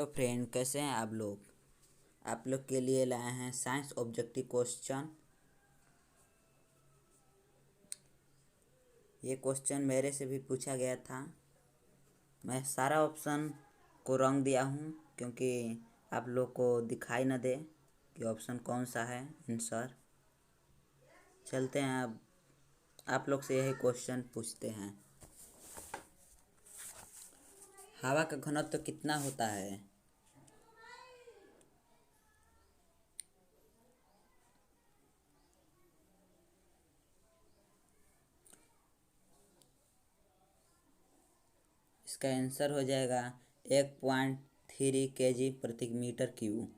तो फ्रेंड, कैसे हैं आप लोग के लिए लाए हैं साइंस ऑब्जेक्टिव क्वेश्चन। ये क्वेश्चन मेरे से भी पूछा गया था। मैं सारा ऑप्शन को रंग दिया हूँ क्योंकि आप लोग को दिखाई न दे कि ऑप्शन कौन सा है आंसर। चलते हैं, अब आप लोग से यही क्वेश्चन पूछते हैं। हवा का घनत्व कितना होता है? इसका आंसर हो जाएगा 1.3 kg प्रति मीटर क्यूब।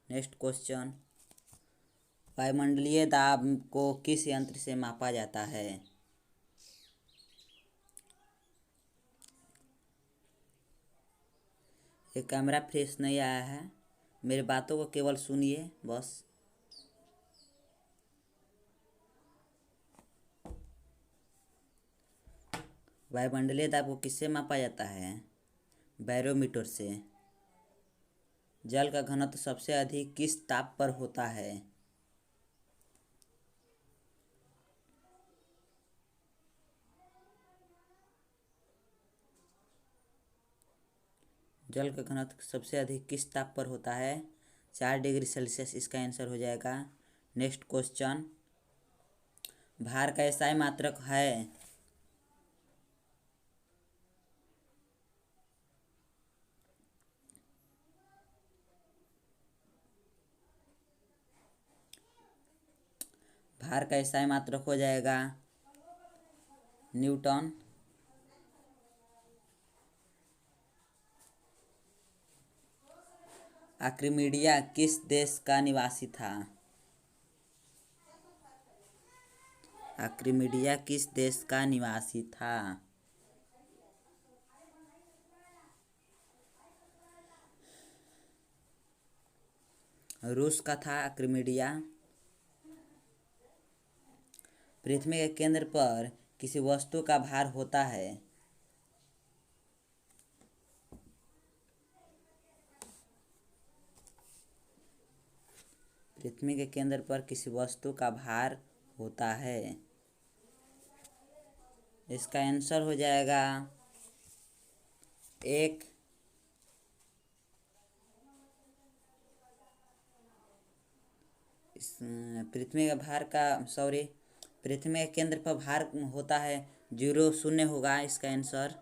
नेक्स्ट क्वेश्चन, वायुमंडलीय दाब को किस यंत्र से मापा जाता है? ये कैमरा फ्रेश नहीं आया है, मेरी बातों को केवल सुनिए बस। वायुमंडलीय दाब को किससे मापा जाता है? बैरोमीटर से। जल का घनत्व सबसे अधिक किस ताप पर होता है? जल का घनत्व सबसे अधिक किस ताप पर होता है? 4 डिग्री सेल्सियस इसका आंसर हो जाएगा। नेक्स्ट क्वेश्चन, भार का एसआई मात्रक है? भार का एसआई मात्रक हो जाएगा न्यूटन। आर्किमिडीज किस देश का निवासी था? आर्किमिडीज किस देश का निवासी था? रूस का था आर्किमिडीज। पृथ्वी के केंद्र पर किसी वस्तु का भार होता है? पृथ्वी के केंद्र पर किसी वस्तु का भार होता है। इसका आंसर हो जाएगा एक पृथ्वी का भार का पृथ्वी के केंद्र पर भार होता है 0 0 होगा इसका आंसर।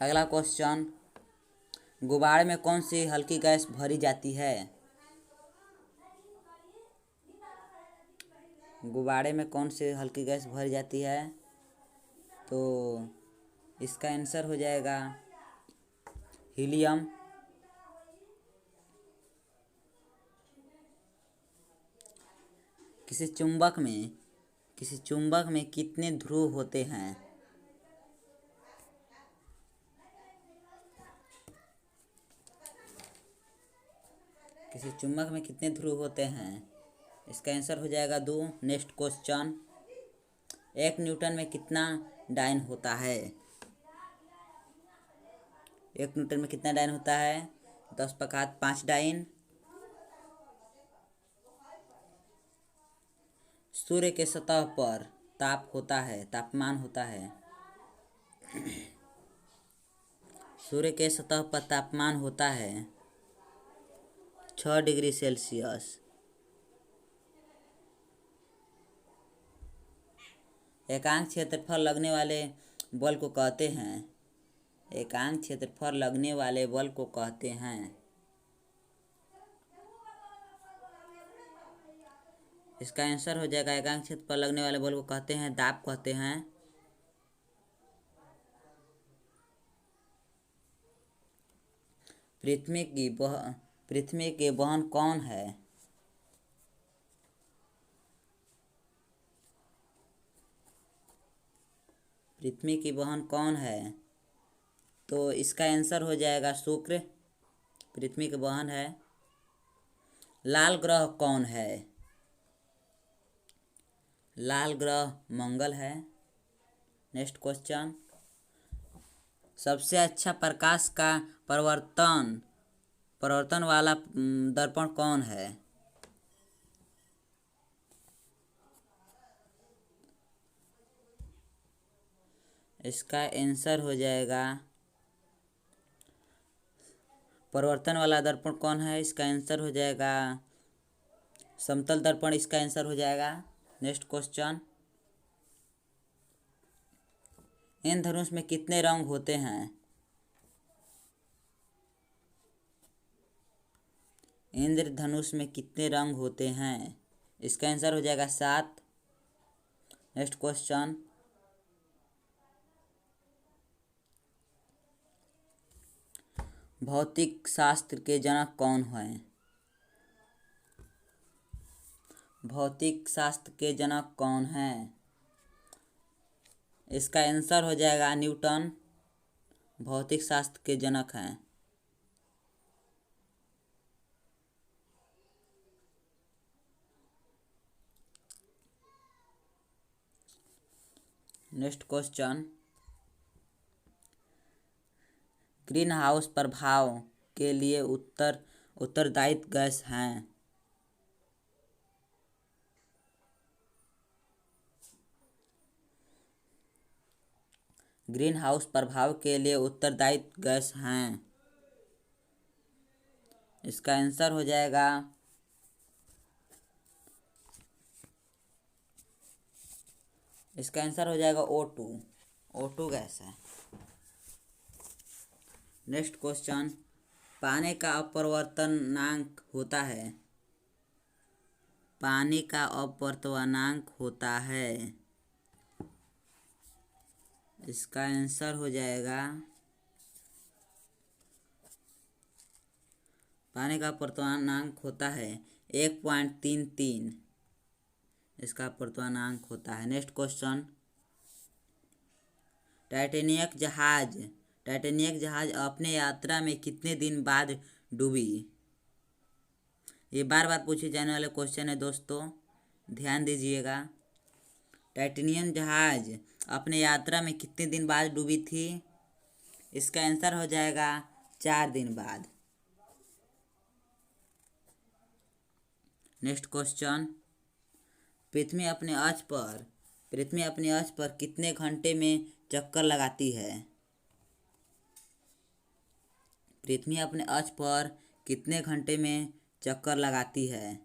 अगला क्वेश्चन, गुब्बारे में कौन सी हल्की गैस भरी जाती है? गुब्बारे में कौन सी हल्की गैस भरी जाती है? तो इसका आंसर हो जाएगा हीलियम। किसी चुंबक में कितने ध्रुव होते हैं? किसी चुंबक में कितने ध्रुव होते हैं? इसका आंसर हो जाएगा 2। नेक्स्ट क्वेश्चन, 1 न्यूटन में कितना डाइन होता है? 1 न्यूटन में कितना डाइन होता है? 10⁵ डाइन। सूर्य के सतह पर तापमान होता है। सूर्य के सतह पर तापमान होता है 6 डिग्री सेल्सियस। एकांक क्षेत्रफल लगने वाले बल को कहते हैं? एकांक क्षेत्रफल लगने वाले बल को कहते हैं? इसका आंसर हो जाएगा एकांक क्षेत्रफल लगने वाले बल को कहते हैं दाब कहते हैं। पृथ्वी के वहन कौन है? पृथ्वी की वहन कौन है? तो इसका आंसर हो जाएगा शुक्र। पृथ्वी के वहन है। लाल ग्रह कौन है? लाल ग्रह मंगल है। नेक्स्ट क्वेश्चन, सबसे अच्छा प्रकाश का परावर्तन परावर्तन वाला दर्पण कौन है? इसका आंसर हो जाएगा परावर्तन वाला दर्पण कौन है, इसका आंसर हो जाएगा समतल दर्पण, इसका आंसर हो जाएगा। नेक्स्ट क्वेश्चन, इंद्रधनुष में कितने रंग होते हैं? इंद्रधनुष में कितने रंग होते हैं? इसका आंसर हो जाएगा 7। नेक्स्ट क्वेश्चन, भौतिक शास्त्र के जनक कौन हैं? भौतिक शास्त्र के जनक कौन हैं? इसका आंसर हो जाएगा न्यूटन, भौतिक शास्त्र के जनक हैं। नेक्स्ट क्वेश्चन, ग्रीन हाउस प्रभाव के लिए उत्तरदायी गैस हैं? ग्रीन हाउस प्रभाव के लिए उत्तरदायी गैस हैं? इसका आंसर हो जाएगा O2। O2 गैस है। नेक्स्ट क्वेश्चन, पानी का अपवर्तनांक होता है? पानी का अपवर्तनांक होता है। इसका आंसर हो जाएगा पानी का अपवर्तनांक होता है 1.33। इसका अपवर्तनांक होता है। नेक्स्ट क्वेश्चन, टाइटैनिक जहाज अपने यात्रा में कितने दिन बाद डूबी? ये बार बार पूछे जाने वाले क्वेश्चन है दोस्तों, ध्यान दीजिएगा। टाइटैनियम जहाज अपने यात्रा में कितने दिन बाद डूबी थी? इसका आंसर हो जाएगा 4 दिन बाद। नेक्स्ट क्वेश्चन, पृथ्वी अपने अक्ष पर कितने घंटे में चक्कर लगाती है? पृथ्वी अपने अक्ष पर कितने घंटे में चक्कर लगाती है?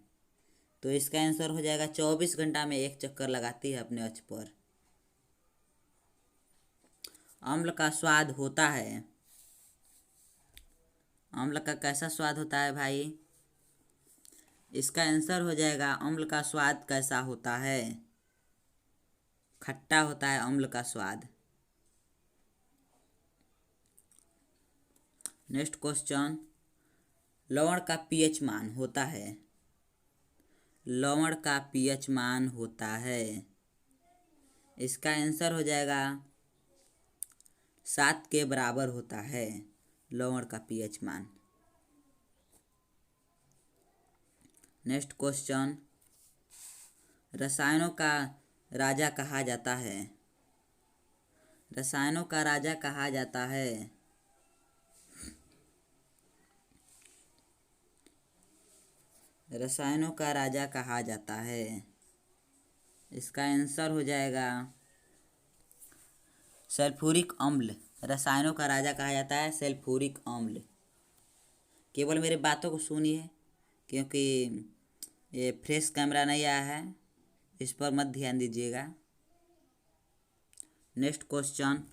तो इसका आंसर हो जाएगा 24 घंटा में एक चक्कर लगाती है अपने अक्ष पर। अम्ल का स्वाद होता है? अम्ल का कैसा स्वाद होता है भाई? इसका आंसर हो जाएगा अम्ल का स्वाद कैसा होता है? खट्टा होता है अम्ल का स्वाद। नेक्स्ट क्वेश्चन, लवण का पीएच मान होता है? लवण का पीएच मान होता है। इसका आंसर हो जाएगा 7 के बराबर होता है लवण का पीएच मान। नेक्स्ट क्वेश्चन, रसायनों का राजा कहा जाता है? रसायनों का राजा कहा जाता है। रसायनों का राजा कहा जाता है। इसका आंसर हो जाएगा सल्फ्यूरिक अम्ल। रसायनों का राजा कहा जाता है सल्फ्यूरिक अम्ल। केवल मेरे बातों को सुनिए, क्योंकि ये फ्रेश कैमरा नहीं आया है, इस पर मत ध्यान दीजिएगा। नेक्स्ट क्वेश्चन,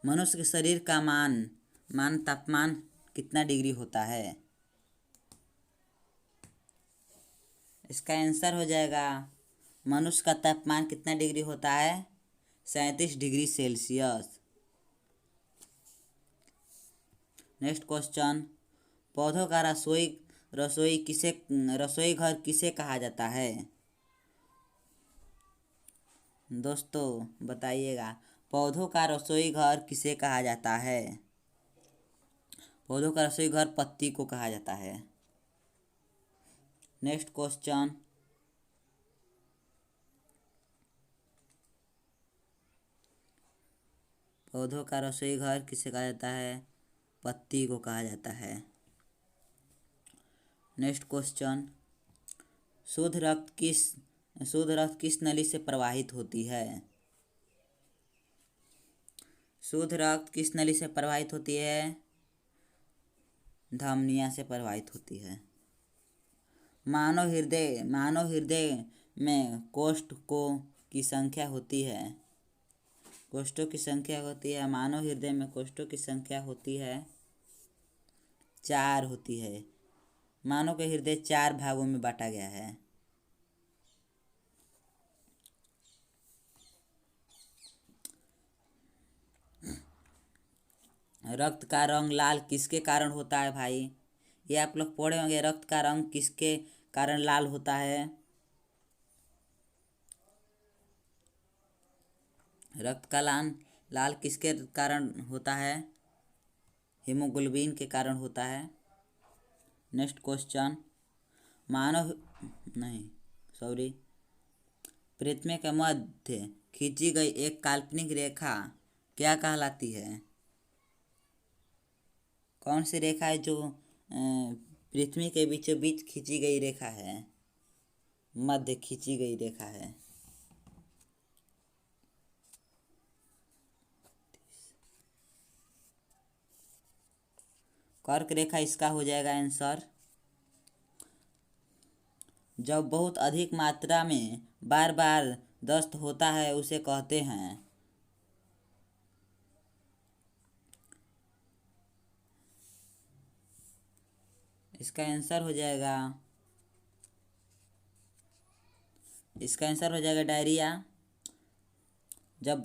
मनुष्य के शरीर का मान तापमान कितना डिग्री होता है? इसका आंसर हो जाएगा मनुष्य का तापमान कितना डिग्री होता है? 37 डिग्री सेल्सियस। नेक्स्ट क्वेश्चन, पौधों का रसोई घर किसे कहा जाता है? दोस्तों बताइएगा, पौधों का रसोई घर किसे कहा जाता है? पौधों का रसोई घर पत्ती को कहा जाता है। नेक्स्ट क्वेश्चन, पौधों का रसोई घर किसे कहा जाता है? पत्ती को कहा जाता है। नेक्स्ट क्वेश्चन, शुद्ध रक्त किस नली से प्रवाहित होती है? शुद्ध रक्त किस नली से प्रवाहित होती है? धमनियों से प्रवाहित होती है। मानव हृदय में कोष्ठकों की संख्या होती है। कोष्ठों की संख्या होती है, मानव हृदय में कोष्ठों की संख्या होती है 4 होती है। मानव का हृदय 4 भागों में बांटा गया है। रक्त का रंग लाल किसके कारण होता है भाई? ये आप लोग पढ़े होंगे। रक्त का रंग किसके कारण लाल होता है? रक्त का लाल किसके कारण होता है? हीमोग्लोबिन के कारण होता है। नेक्स्ट क्वेश्चन, मानव नहीं सॉरी पृथ्वी के मध्य खींची गई एक काल्पनिक रेखा क्या कहलाती है? कौन सी रेखा है जो पृथ्वी के बीचों बीच खींची गई रेखा है? मध्य खींची गई रेखा है। कर्क रेखा इसका हो जाएगा आंसर। जब बहुत अधिक मात्रा में बार बार दस्त होता है उसे कहते हैं। इसका आंसर हो जाएगा डायरिया। जब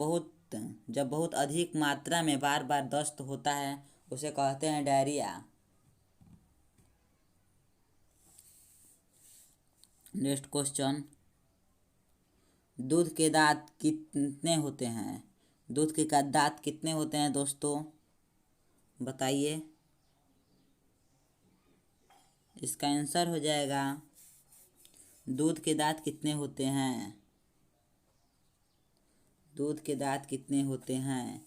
बहुत अधिक मात्रा में बार बार दस्त होता है उसे कहते हैं डायरिया। नेक्स्ट क्वेश्चन, दूध के दांत कितने होते हैं? दूध के दांत कितने होते हैं दोस्तों, बताइए। इसका आंसर हो जाएगा, दूध के दांत कितने होते हैं? दूध के दांत कितने होते हैं?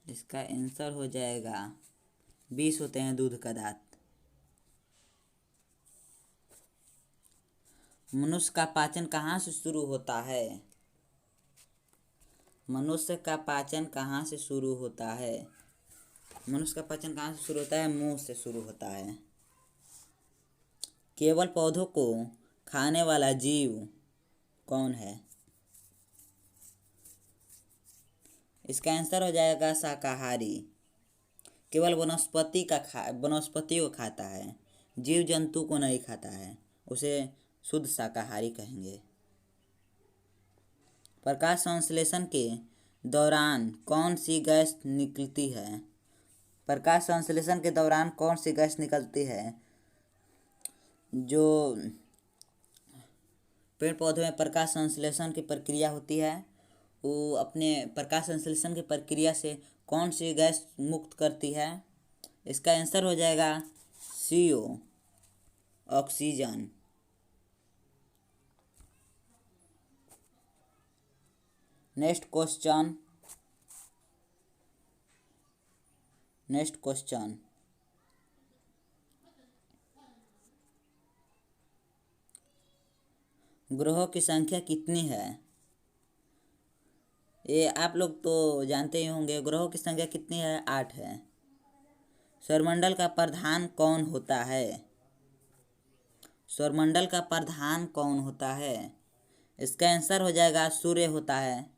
इसका आंसर हो जाएगा 20 होते हैं दूध का दांत। मनुष्य का पाचन कहाँ से शुरू होता है? मनुष्य का पाचन कहाँ से शुरू होता है? मनुष्य का पाचन कहाँ से शुरू होता है? मुंह से शुरू होता है। केवल पौधों को खाने वाला जीव कौन है? इसका आंसर हो जाएगा शाकाहारी। केवल वनस्पति को खाता है, जीव जंतु को नहीं खाता है, उसे शुद्ध शाकाहारी कहेंगे। प्रकाश संश्लेषण के दौरान कौन सी गैस निकलती है? प्रकाश संश्लेषण के दौरान कौन सी गैस निकलती है? जो पेड़ पौधों में प्रकाश संश्लेषण की प्रक्रिया होती है, वो अपने प्रकाश संश्लेषण की प्रक्रिया से कौन सी गैस मुक्त करती है? इसका आंसर हो जाएगा CO, ऑक्सीजन। नेक्स्ट क्वेश्चन, ग्रहों की संख्या कितनी है? ये आप लोग तो जानते ही होंगे। ग्रहों की संख्या कितनी है? 8 है। सौरमंडल का प्रधान कौन होता है? सौरमंडल का प्रधान कौन होता है? इसका आंसर हो जाएगा सूर्य होता है।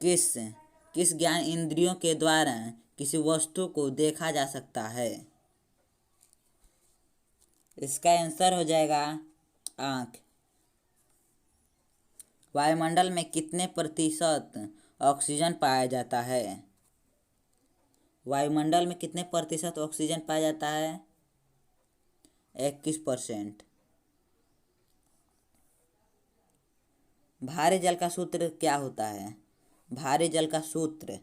किस ज्ञान इंद्रियों के द्वारा किसी वस्तु को देखा जा सकता है? इसका आंसर हो जाएगा आँख। वायुमंडल में कितने प्रतिशत ऑक्सीजन पाया जाता है? वायुमंडल में कितने प्रतिशत ऑक्सीजन पाया जाता है? 21%। भारी जल का सूत्र क्या होता है? भारी जल का सूत्र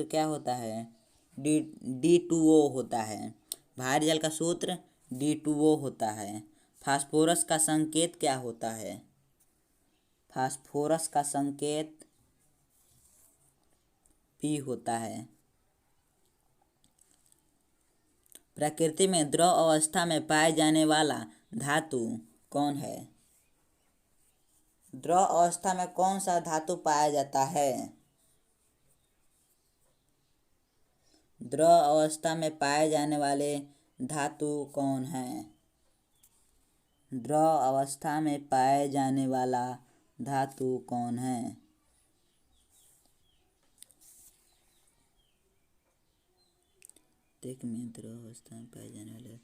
क्या होता है? D2O होता है। भारी जल का सूत्र D2O होता है। फास्फोरस का संकेत क्या होता है? फास्फोरस का संकेत P होता है। प्रकृति में द्रव अवस्था में पाए जाने वाला धातु कौन है? द्रव अवस्था में कौन सा धातु पाया जाता है? द्रव अवस्था में पाए जाने वाले धातु कौन है? द्रव अवस्था में पाए जाने वाला धातु कौन है? प्रत्येक में द्रव अवस्था में पाए जाने वाले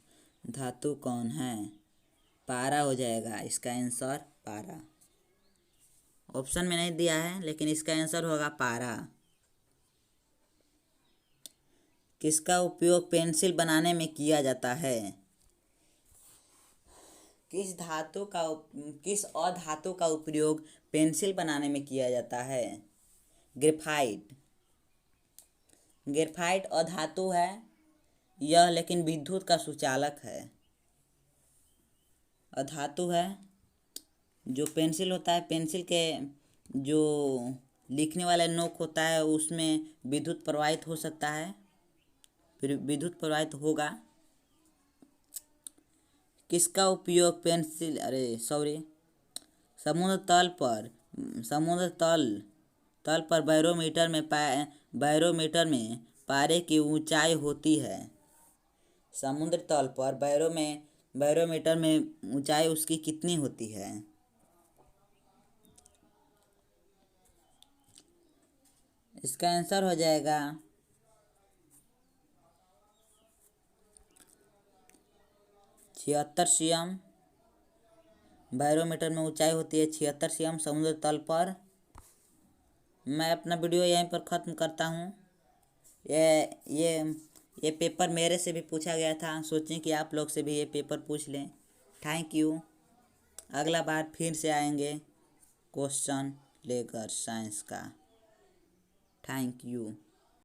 धातु कौन है? पारा हो जाएगा इसका आंसर, पारा। ऑप्शन में नहीं दिया है लेकिन इसका आंसर होगा पारा। किसका उपयोग पेंसिल बनाने में किया जाता है? किस अधातु का उपयोग पेंसिल बनाने में किया जाता है? ग्रेफाइट। ग्रेफाइट अधातु है यह, लेकिन विद्युत का सुचालक है। अधातु है। जो पेंसिल होता है, पेंसिल के जो लिखने वाला नोक होता है उसमें विद्युत प्रवाहित हो सकता है, फिर विद्युत प्रवाहित होगा। किसका उपयोग पेंसिल समुद्र तल पर बैरोमीटर में पारे की ऊंचाई होती है। समुद्र तल पर बैरोमीटर में ऊंचाई उसकी कितनी होती है? इसका आंसर हो जाएगा 76 cm। बैरोमीटर में ऊंचाई होती है 76 cm समुद्र तल पर। मैं अपना वीडियो यहीं पर ख़त्म करता हूँ। ये पेपर मेरे से भी पूछा गया था, सोचें कि आप लोग से भी ये पेपर पूछ लें। Thank you. अगला बार फिर से आएंगे क्वेश्चन लेकर साइंस का। Thank you.